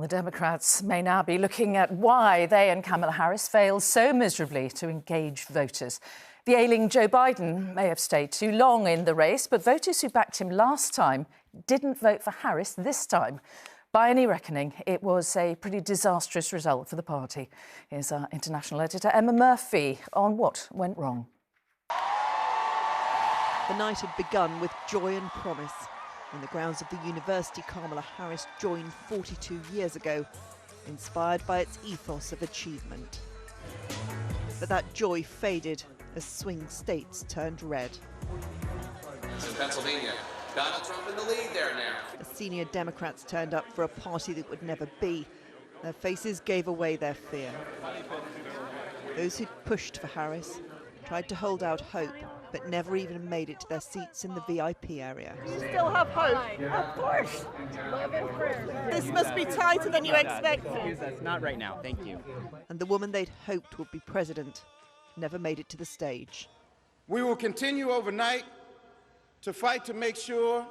The Democrats may now be looking at why they and Kamala Harris failed so miserably to engage voters. The ailing Joe Biden may have stayed too long in the race, but voters who backed him last time didn't vote for Harris this time. By any reckoning, it was a pretty disastrous result for the party. Here's our international editor Emma Murphy on what went wrong. The night had begun with joy and promise. In the grounds of the university Kamala Harris joined 42 years ago, inspired by its ethos of achievement. But that joy faded as swing states turned red. In Pennsylvania, Donald Trump in the lead there now. The senior Democrats turned up for a party that would never be. Their faces gave away their fear. Those who'd pushed for Harris tried to hold out hope, but never even made it to their seats in the VIP area. You still have hope? Of course. Love and prayer. This must be tighter than you expected. Not right now, thank you. And the woman they'd hoped would be president never made it to the stage. We will continue overnight to fight to make sure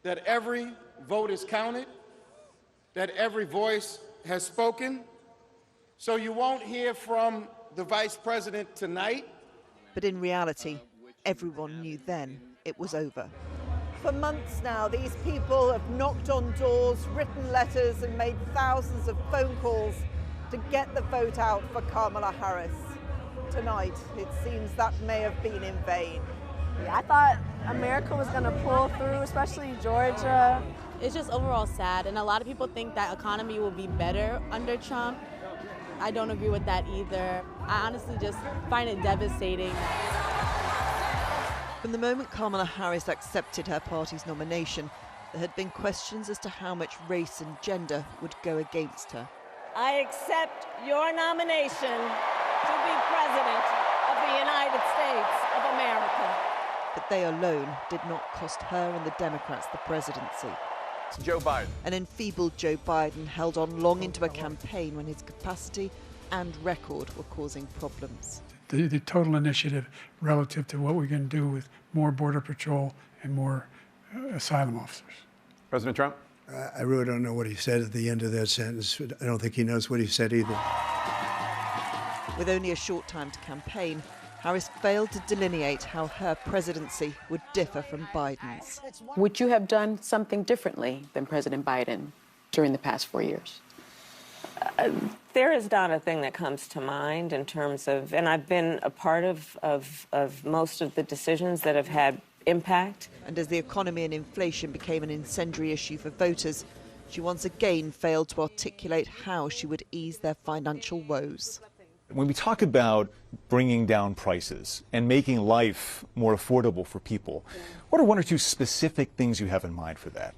that every vote is counted, that every voice has spoken. So you won't hear from the vice president tonight. But in reality, everyone knew then it was over. For months now, these people have knocked on doors, written letters and made thousands of phone calls to get the vote out for Kamala Harris. Tonight, it seems that may have been in vain. I thought America was going to pull through, especially Georgia. It's just overall sad, and a lot of people think that economy will be better under Trump. I don't agree with that either. I honestly just find it devastating. From the moment Kamala Harris accepted her party's nomination, there had been questions as to how much race and gender would go against her. I accept your nomination to be President of the United States of America. But they alone did not cost her and the Democrats the presidency. Joe Biden. An enfeebled Joe Biden held on long into a campaign when his capacity and record were causing problems. The total initiative relative to what we're going to do with more Border Patrol and more asylum officers. President Trump? I really don't know what he said at the end of that sentence. I don't think he knows what he said either. With only a short time to campaign, Harris failed to delineate how her presidency would differ from Biden's. Would you have done something differently than President Biden during the past 4 years? There is not a thing that comes to mind in terms of, and I've been a part of most of the decisions that have had impact. And as the economy and inflation became an incendiary issue for voters, she once again failed to articulate how she would ease their financial woes. When we talk about bringing down prices and making life more affordable for people, what are one or two specific things you have in mind for that?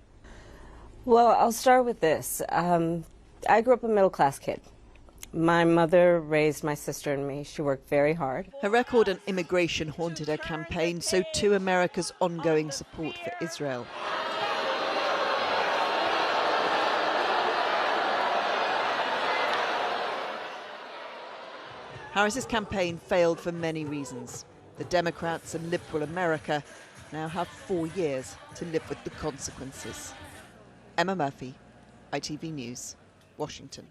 Well, I'll start with this. I grew up a middle-class kid. My mother raised my sister and me. She worked very hard. Her record on immigration haunted her campaign, so too America's ongoing support for Israel. Harris's campaign failed for many reasons. The Democrats and liberal America now have 4 years to live with the consequences. Emma Murphy, ITV News, Washington.